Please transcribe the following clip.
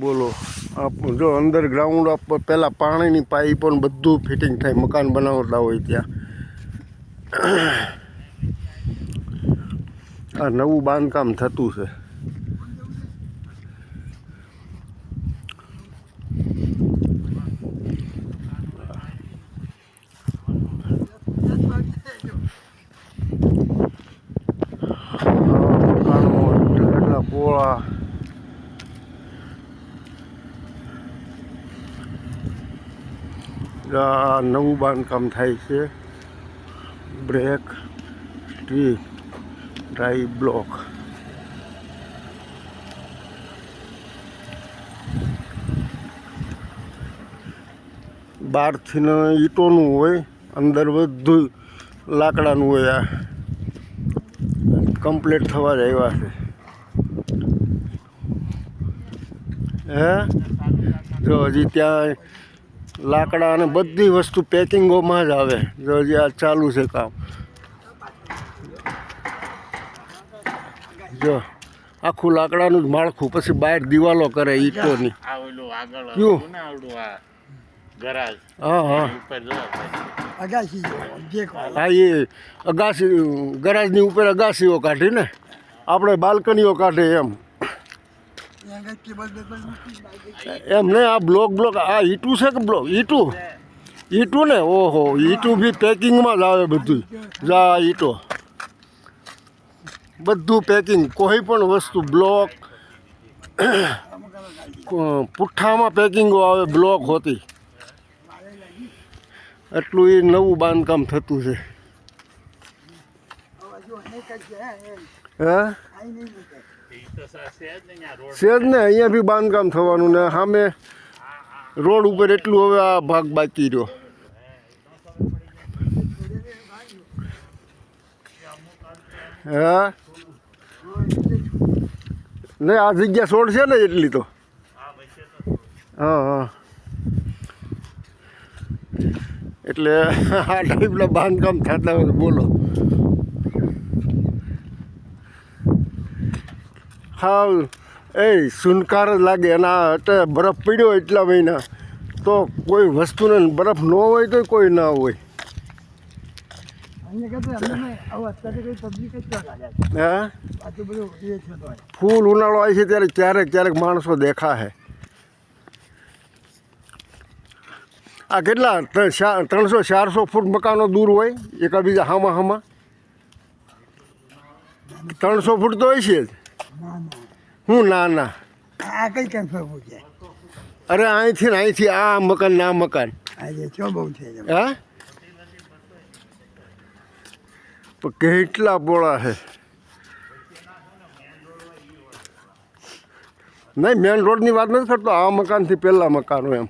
બોલો જો અંડરગ્રાઉન્ડ પહેલાં પાણીની પાઇપો ને બધું ફિટિંગ થાય મકાન બનાવતા હોય ત્યાં આ નવું બાંધકામ થતું છે. મકાનો એટલા પોળા નવું બાંધકામ થાય છે. બ્રેક સ્ટીલ ડ્રાઈ બ્લોક બહારથી ઈંટોનું હોય, અંદર બધું લાકડાનું હોય. આ કમ્પ્લીટ થવા જ આવ્યા છે. જો હજી ત્યાં લાકડા અને બધી વસ્તુ પેકિંગોમાં જ આવે. જો હજી આ ચાલુ છે કામ. જો આખું લાકડાનું જ માળખું, પછી બહાર દિવાલો કરે ઈંટોની. હા હા હા, એ અગાસી ગરાજની ઉપર અગાસીઓ કાઢીને આપણે બાલ્કનીઓ કાઢે એમ ને. આ બ્લોક આ ઈટું છે કે બ્લોક ઈટું ને. ઓહો, ઈટું બી પેકિંગમાં જ આવે બધું. જા ઈટો બધું પેકિંગ, કોઈ પણ વસ્તુ બ્લોક પુઠ્ઠામાં પેકિંગો આવે બ્લોક હોતી. એટલું એ નવું બાંધકામ થતું છે. હે છે જ ને, અહીંયા બી બાંધકામ થવાનું ને સામે રોડ ઉપર એટલું હવે આ ભાગ બાકી રહ્યો. હે નહીં, આ જગ્યા છોડશે ને એટલી તો. હા હા, એટલે આ ટાઈપના બાંધકામ થતા હોય. બોલો, હા એ સુનકાર જ લાગે. અને આ બરફ પડ્યો એટલા મહિના, તો કોઈ વસ્તુને બરફ ન હોય તો કોઈ ના હોય. હા, ફૂલ ઉનાળો આવે છે ત્યારે ક્યારેક ક્યારેક માણસો દેખાશે. આ કેટલા 300-400 ફૂટ મકાનો દૂર હોય એકાબીજા હામાં. 300 ફૂટ તો હોય છે જ. હું ના અરે અહીંથી આ મકાન ને આ મકાન. હા, પણ કેટલા પોળા છે. નહીં, મેન રોડની વાત નથી કરતો, આ મકાનથી પહેલાં મકાનો એમ.